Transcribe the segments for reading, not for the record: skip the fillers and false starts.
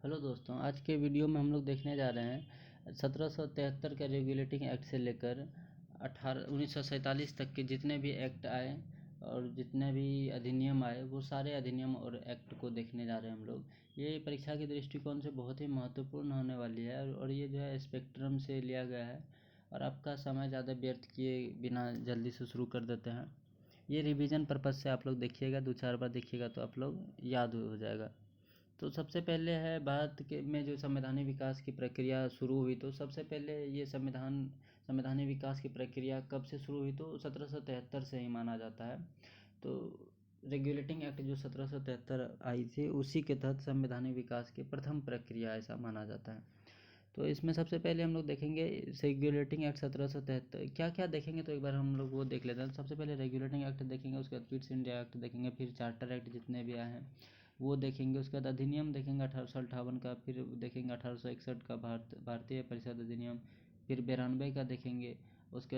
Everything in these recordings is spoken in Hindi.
हेलो दोस्तों, आज के वीडियो में हम लोग देखने जा रहे हैं 1773 का रेगुलेटिंग एक्ट से लेकर 1947 तक के जितने भी एक्ट आए और जितने भी अधिनियम आए वो सारे अधिनियम और एक्ट को देखने जा रहे हैं हम लोग। ये परीक्षा के दृष्टिकोण से बहुत ही महत्वपूर्ण होने वाली है और ये जो है स्पेक्ट्रम से लिया गया है। और आपका समय ज़्यादा व्यर्थ किए बिना जल्दी से शुरू कर देते हैं। ये रिवीजन पर्पज़ से आप लोग देखिएगा, 2-4 बार देखिएगा तो आप लोग याद हो जाएगा। तो सबसे पहले है भारत के में जो संवैधानिक विकास की प्रक्रिया शुरू हुई, तो सबसे पहले ये संवैधानिक विकास की प्रक्रिया कब से शुरू हुई, तो 1773 से ही माना जाता है। तो रेगुलेटिंग एक्ट जो 1773 आई थी उसी के तहत संवैधानिक विकास की प्रथम प्रक्रिया ऐसा माना जाता है। तो इसमें सबसे पहले हम लोग देखेंगे रेगुलेटिंग एक्ट 1773 क्या क्या देखेंगे, तो एक बार हम लोग वो देख लेते हैं। सबसे पहले रेगुलेटिंग एक्ट देखेंगे, उसके बाद पिट्स इंडिया एक्ट देखेंगे, फिर चार्टर एक्ट जितने भी आए हैं वो देखेंगे, उसके बाद अधिनियम देखेंगे 1858 का, फिर देखेंगे 1861 का भारतीय परिषद अधिनियम, फिर 92 का देखेंगे, उसके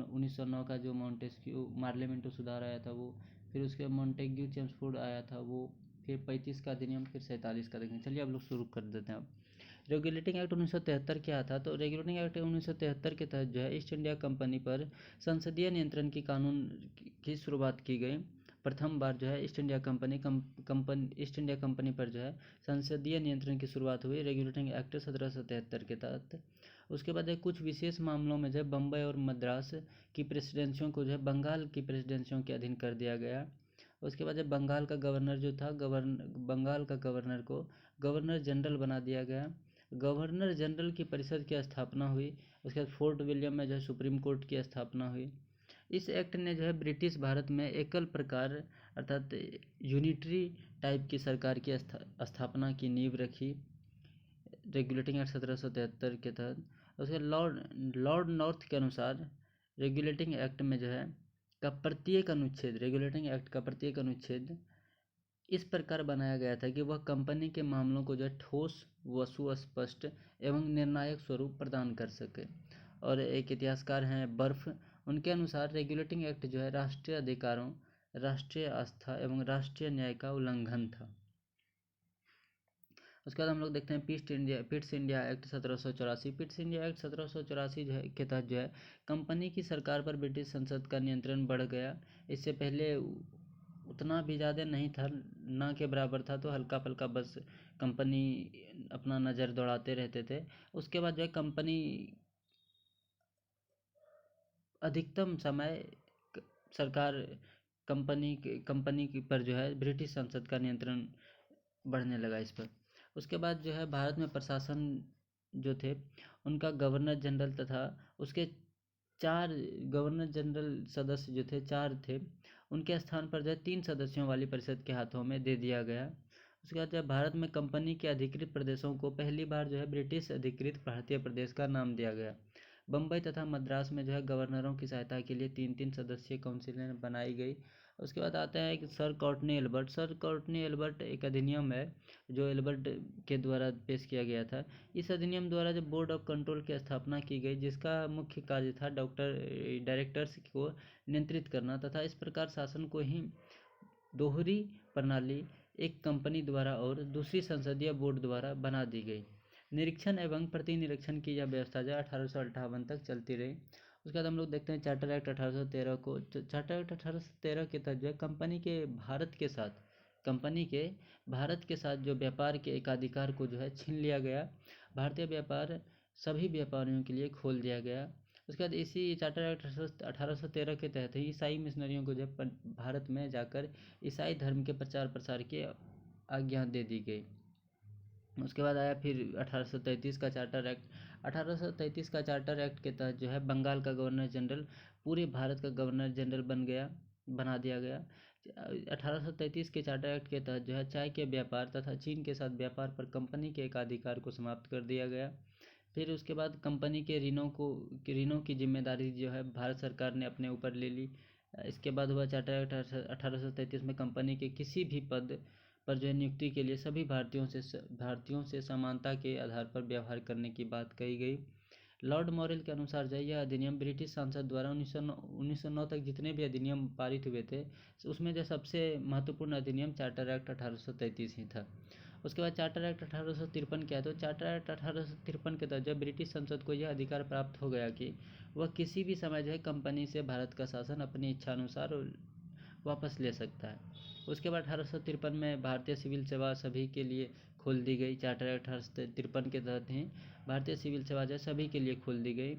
1909 का जो मॉन्टेस्क्यू मार्लियामेंटो सुधार आया था वो, फिर उसके मॉन्टेग्यू चेम्सफोर्ड आया था वो, फिर 35 का अधिनियम, फिर 47 का देखेंगे। चलिए अब लोग शुरू कर देते हैं। अब रेगुलेटिंग एक्ट 1973 क्या था, तो रेगुलेटिंग एक्ट 1973 के तहत जो है ईस्ट इंडिया कंपनी पर संसदीय नियंत्रण की कानून की शुरुआत की गई। प्रथम बार जो है ईस्ट इंडिया कंपनी पर जो है संसदीय नियंत्रण की शुरुआत हुई रेगुलेटिंग एक्ट 1773 के तहत। उसके बाद कुछ विशेष मामलों में जो है बम्बई और मद्रास की प्रेसिडेंसियों को जो है बंगाल की प्रेसिडेंसियों के अधीन कर दिया गया। उसके बाद जब बंगाल का गवर्नर जो था बंगाल का गवर्नर को गवर्नर जनरल बना दिया गया। गवर्नर जनरल की परिषद की स्थापना हुई। उसके बाद फोर्ट विलियम में जो है सुप्रीम कोर्ट की स्थापना हुई। इस एक्ट ने जो है ब्रिटिश भारत में एकल प्रकार अर्थात यूनिटरी टाइप की सरकार की स्थापना की नींव रखी रेगुलेटिंग एक्ट 1773 के तहत। उसके लॉर्ड नॉर्थ के अनुसार रेगुलेटिंग एक्ट में जो है रेगुलेटिंग एक्ट का प्रत्येक अनुच्छेद इस प्रकार बनाया गया था कि वह कंपनी के मामलों को जो है ठोस, सुस्पष्ट एवं निर्णायक स्वरूप प्रदान कर सके। और एक इतिहासकार हैं बर्फ, उनके अनुसार रेगुलेटिंग एक्ट जो है राष्ट्रीय अधिकारों, राष्ट्रीय आस्था एवं राष्ट्रीय न्याय का उल्लंघन था। उसके बाद हम लोग देखते हैं Pitt's India act 1784। Pitt's India act 1784 जो है के तहत जो है कंपनी की सरकार पर ब्रिटिश संसद का नियंत्रण बढ़ गया। इससे पहले उतना भी ज़्यादा नहीं था, ना के बराबर था, तो हल्का फुल्का बस कंपनी अपना नज़र दौड़ाते रहते थे। उसके बाद जो है कंपनी अधिकतम समय सरकार कंपनी की पर जो है ब्रिटिश संसद का नियंत्रण बढ़ने लगा इस पर। उसके बाद जो है भारत में प्रशासन जो थे उनका गवर्नर जनरल तथा उसके 4 गवर्नर जनरल सदस्य जो थे 4 थे, उनके स्थान पर जो है 3 सदस्यों वाली परिषद के हाथों में दे दिया गया। उसके बाद जब भारत में कंपनी के अधिकृत प्रदेशों को पहली बार जो है ब्रिटिश अधिकृत भारतीय प्रदेश का नाम दिया गया। बम्बई तथा मद्रास में जो है गवर्नरों की सहायता के लिए 3-3 सदस्यीय काउंसिलें बनाई गई। उसके बाद आता है कि सर कॉर्टनी एल्बर्ट एक अधिनियम है जो एल्बर्ट के द्वारा पेश किया गया था। इस अधिनियम द्वारा जब बोर्ड ऑफ कंट्रोल की स्थापना की गई, जिसका मुख्य कार्य था डायरेक्टर्स को नियंत्रित करना, तथा इस प्रकार शासन को ही दोहरी प्रणाली एक कंपनी द्वारा और दूसरी संसदीय बोर्ड द्वारा बना दी गई। निरीक्षण एवं प्रतिनिरीक्षण की यह व्यवस्था जो 1858 तक चलती रही। उसके बाद हम लोग देखते हैं चार्टर एक्ट 1813 को। चार्टर एक्ट 1813 के तहत जो है कंपनी के भारत के साथ जो व्यापार के एकाधिकार को जो है छीन लिया गया। भारतीय व्यापार सभी व्यापारियों के लिए खोल दिया गया। उसके बाद इसी चार्टर एक्ट 1813 के तहत ही ईसाई मिशनरियों को जब भारत में जाकर ईसाई धर्म के प्रचार प्रसार की आज्ञा दे दी गई। उसके बाद आया फिर 1833 का चार्टर एक्ट। 1833 का चार्टर एक्ट के तहत जो है बंगाल का गवर्नर जनरल पूरे भारत का गवर्नर जनरल बना दिया गया। 1833 के चार्टर एक्ट के तहत जो है चाय के व्यापार तथा चीन के साथ व्यापार पर कंपनी के एकाधिकार को समाप्त कर दिया गया। फिर उसके बाद कंपनी के ऋणों की जिम्मेदारी जो है भारत सरकार ने अपने ऊपर ले ली। इसके बाद हुआ चार्टर एक्ट 1833 में कंपनी के किसी भी पद पर जो है नियुक्ति के लिए सभी भारतीयों से समानता के आधार पर व्यवहार करने की बात कही गई। लॉर्ड मॉरेल के अनुसार जो यह अधिनियम ब्रिटिश संसद द्वारा 1909 तक जितने भी अधिनियम पारित हुए थे उसमें जो सबसे महत्वपूर्ण अधिनियम चार्टर एक्ट 1833 ही था। उसके बाद चार्टर एक्ट 1853 क्या है, तो चार्टर एक्ट 1853 के तहत जब ब्रिटिश संसद को यह अधिकार प्राप्त हो गया कि वह किसी भी समय जो है कंपनी से भारत का शासन अपनी इच्छा अनुसार वापस ले सकता है। उसके बाद 1853 में भारतीय सिविल सेवा सभी के लिए खोल दी गई। चार्टर एक्ट 1853 के तहत ही भारतीय सिविल सेवा जो सभी के लिए खोल दी गई,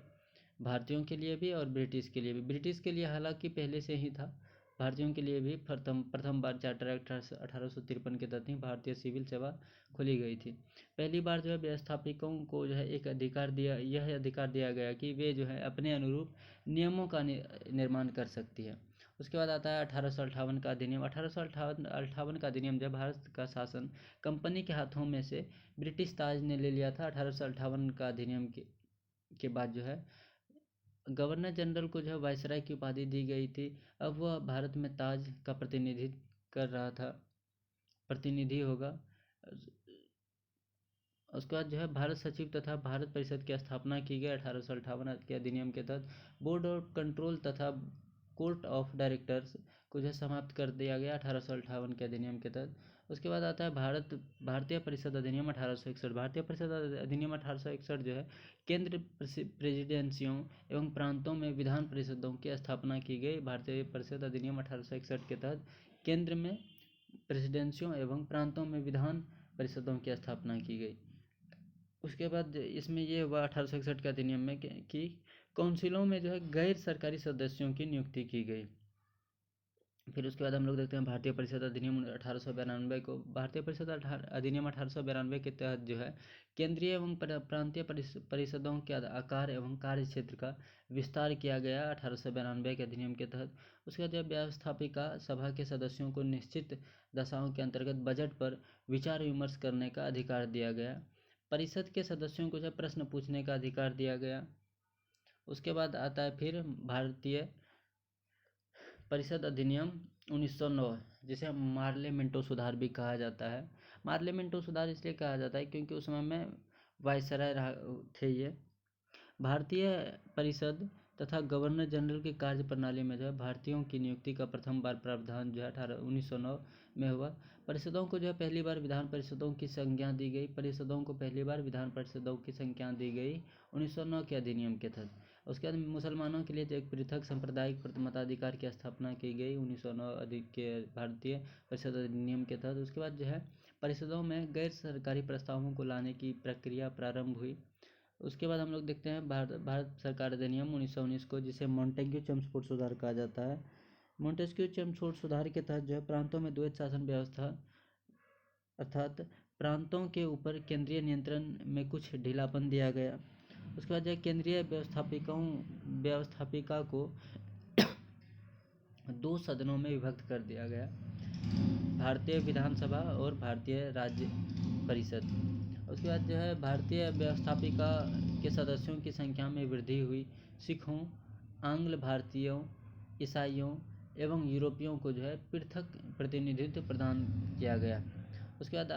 भारतीयों के लिए भी और ब्रिटिश के लिए भी। ब्रिटिश के लिए हालांकि पहले से ही था, भारतीयों के लिए भी प्रथम बार चार्टर एक्ट 1853 के तहत ही भारतीय सिविल सेवा खोली गई थी। पहली बार जो है व्यवस्थापकों को जो है यह अधिकार दिया गया कि वे जो है अपने अनुरूप नियमों का निर्माण कर सकती है। उसके बाद आता है 1858 का अधिनियम। 1858 का अधिनियम जब भारत का शासन कंपनी के हाथों में से ब्रिटिश ताज ने ले लिया था। 1858 का अधिनियम के बाद जो है गवर्नर जनरल को जो है वायसराय की उपाधि दी गई थी। अब वह भारत में ताज का प्रतिनिधित्व कर रहा था, प्रतिनिधि होगा। उसके बाद जो है भारत सचिव तथा भारत परिषद की स्थापना की गई 1858 के अधिनियम के तहत। बोर्ड ऑफ कंट्रोल तथा कोर्ट ऑफ डायरेक्टर्स को जो है समाप्त कर दिया गया 1858 के अधिनियम के तहत। उसके बाद आता है भारतीय परिषद अधिनियम 1861। भारतीय परिषद अधिनियम 1861 जो है केंद्र प्रेसिडेंसियों एवं प्रांतों में विधान परिषदों की स्थापना की गई। भारतीय परिषद अधिनियम 1861 के तहत केंद्र में प्रेसिडेंसियों एवं प्रांतों में विधान परिषदों की स्थापना की गई। उसके बाद इसमें ये हुआ 1861 के अधिनियम में कि काउंसिलों में जो है गैर सरकारी सदस्यों की नियुक्ति की गई। फिर उसके बाद हम लोग देखते हैं भारतीय परिषद अधिनियम 1892 को। भारतीय परिषद अधिनियम 1892 के तहत जो है केंद्रीय एवं प्रांतीय परिषदों के आकार एवं कार्य क्षेत्र का विस्तार किया गया 1892 के अधिनियम के तहत। उसके बाद जब व्यवस्थापिका सभा के सदस्यों को निश्चित दशाओं के अंतर्गत बजट पर विचार विमर्श करने का अधिकार दिया गया। परिषद के सदस्यों को जब प्रश्न पूछने का अधिकार दिया गया। उसके बाद आता है फिर भारतीय परिषद अधिनियम 1909, जिसे मार्ले मिंटो सुधार भी कहा जाता है। मार्ले मिंटो सुधार इसलिए कहा जाता है क्योंकि उस समय में वायसराय थे ये। भारतीय परिषद तथा गवर्नर जनरल की कार्य प्रणाली में जो है भारतीयों की नियुक्ति का प्रथम बार प्रावधान जो है 1909 में हुआ। परिषदों को जो है पहली बार विधान परिषदों की संज्ञा दी गई। परिषदों को पहली बार विधान परिषदों की संज्ञा दी गई 1909 के अधिनियम के तहत। उसके बाद मुसलमानों के लिए एक पृथक सांप्रदायिक मताधिकार की स्थापना की गई 1909 के भारतीय परिषद अधिनियम के तहत। उसके बाद जो है परिषदों में गैर सरकारी प्रस्तावों को लाने की प्रक्रिया प्रारंभ हुई। उसके बाद हम लोग देखते हैं भारत सरकार अधिनियम 1919 को, जिसे मॉन्टेग्यू चेम्सफोर्ड सुधार कहा जाता है। मॉन्टेग्यू चेम्सफोर्ड सुधार के तहत जो है प्रांतों में द्वैत शासन व्यवस्था अर्थात प्रांतों के ऊपर केंद्रीय नियंत्रण में कुछ ढीलापन दिया गया। उसके बाद जो केंद्रीय व्यवस्थापिका को दो सदनों में विभक्त कर दिया गया, भारतीय विधानसभा और भारतीय राज्य परिषद। उसके बाद जो है भारतीय व्यवस्थापिका के सदस्यों की संख्या में वृद्धि हुई। सिखों, आंग्ल भारतीयों, ईसाइयों एवं यूरोपियों को जो है पृथक प्रतिनिधित्व प्रदान किया गया। उसके बाद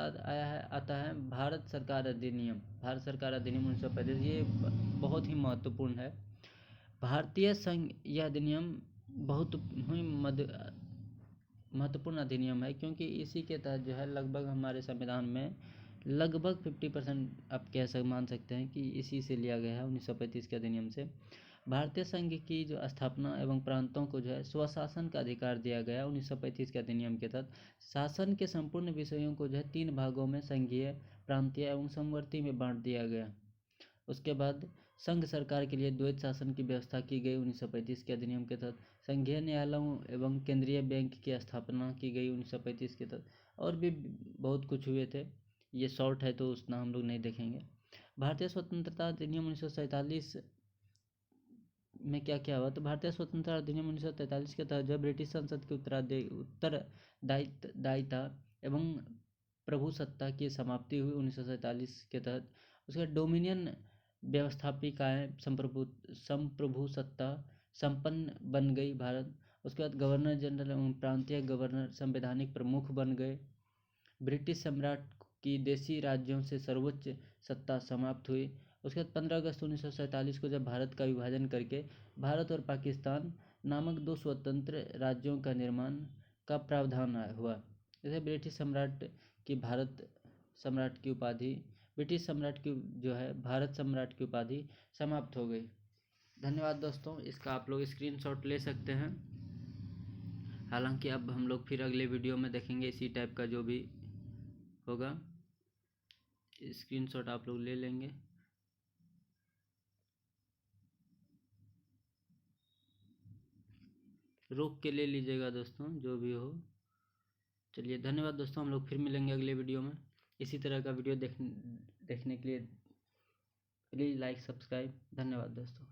आता है भारत सरकार अधिनियम। भारत सरकार अधिनियम 1935, ये बहुत ही महत्वपूर्ण है। भारतीय संघ यह अधिनियम बहुत ही महत्वपूर्ण अधिनियम है, क्योंकि इसी के तहत जो है लगभग हमारे संविधान में लगभग 50% आप मान सकते हैं कि इसी से लिया गया है 1935 के अधिनियम से। भारतीय संघ की जो स्थापना एवं प्रांतों को जो है स्वशासन का अधिकार दिया गया 1935 के अधिनियम के तहत। शासन के संपूर्ण विषयों को जो है 3 भागों में संघीय, प्रांतीय एवं समवर्ती में बांट दिया गया। उसके बाद संघ सरकार के लिए द्वैत शासन की व्यवस्था की गई 1935 के अधिनियम के तहत। संघीय न्यायालयों एवं केंद्रीय बैंक की स्थापना की गई 1935 के तहत। और भी बहुत कुछ हुए थे, ये शॉर्ट है तो उतना हम लोग नहीं देखेंगे। भारतीय स्वतंत्रता अधिनियम 1947 में क्या क्या हुआ, तो भारतीय स्वतंत्रता अधिनियम 1943 के तहत जो ब्रिटिश संसद की उत्तरदायिता एवं प्रभुसत्ता की समाप्ति हुई 1947 के तहत। उसके बाद डोमिनियन व्यवस्थापिकाएं संप्रभुसत्ता संपन्न बन गई भारत। उसके बाद गवर्नर जनरल एवं प्रांतीय गवर्नर संवैधानिक प्रमुख बन गए। ब्रिटिश सम्राट की देशी राज्यों से सर्वोच्च सत्ता समाप्त हुई। उसके बाद 15 अगस्त 1947 को जब भारत का विभाजन करके भारत और पाकिस्तान नामक 2 स्वतंत्र राज्यों का निर्माण का प्रावधान हुआ। जैसे ब्रिटिश सम्राट की भारत सम्राट की उपाधि, ब्रिटिश सम्राट की जो है भारत सम्राट की उपाधि समाप्त हो गई। धन्यवाद दोस्तों, इसका आप लोग स्क्रीनशॉट ले सकते हैं। हालांकि अब हम लोग फिर अगले वीडियो में देखेंगे इसी टाइप का जो भी होगा, स्क्रीनशॉट आप लोग ले लेंगे। रोक के ले लीजिएगा दोस्तों, जो भी हो। चलिए धन्यवाद दोस्तों, हम लोग फिर मिलेंगे अगले वीडियो में। इसी तरह का वीडियो देखने के लिए प्लीज़ लाइक सब्सक्राइब। धन्यवाद दोस्तों।